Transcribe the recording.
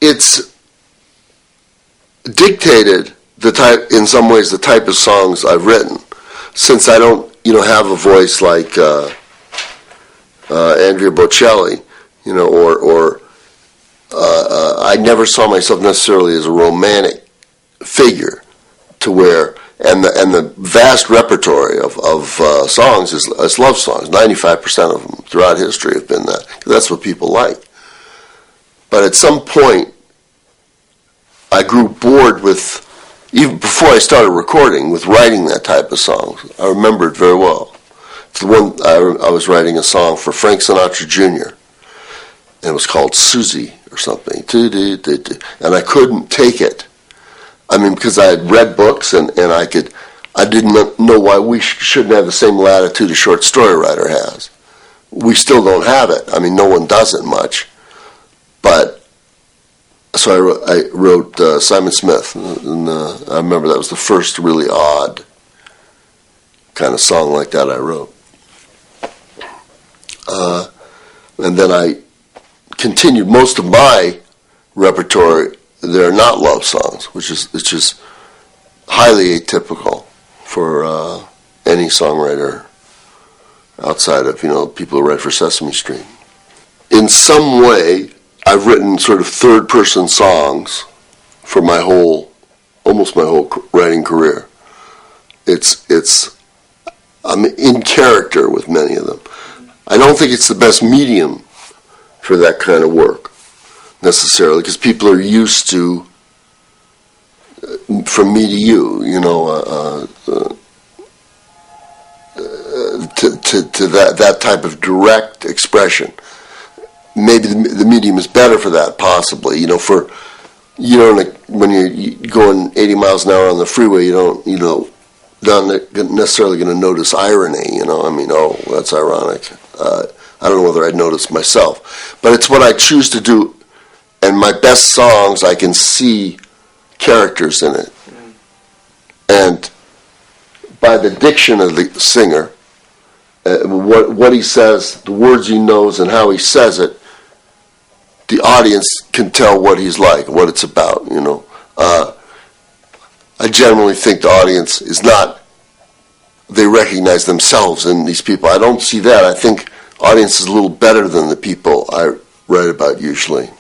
it's dictated the type, in some ways, the type of songs I've written. Since I don't, have a voice like Andrea Bocelli, or I never saw myself necessarily as a romantic figure, to where, and the vast repertory of songs is love songs. 95% of them throughout history have been that. That's what people like. But at some point, I grew bored with, even before I started recording, with writing that type of songs. I remember it very well. It's the one I was writing a song for Frank Sinatra Jr., and it was called Susie or something. And I couldn't take it. I mean, because I had read books, and I didn't know why we shouldn't have the same latitude a short story writer has. We still don't have it. I mean, no one does it much. But so I wrote Simon Smith, and I remember that was the first really odd kind of song like that I wrote. And then I continued most of my repertory. They're not love songs, which is highly atypical for any songwriter outside of people who write for Sesame Street. In some way, I've written sort of third-person songs for almost my whole writing career. I'm in character with many of them. I don't think it's the best medium for that kind of work, necessarily, because people are used to, from me to you, to that type of direct expression. Maybe the medium is better for that, possibly. When you're going 80 miles an hour on the freeway, not necessarily going to notice irony. Oh, that's ironic. I don't know whether I'd notice myself, but it's what I choose to do. And my best songs, I can see characters in it, and by the diction of the singer, what he says, the words he knows, and how he says it, the audience can tell what he's like, what it's about. I generally think the audience is not. They recognize themselves in these people. I don't see that. I think audience is a little better than the people I write about usually.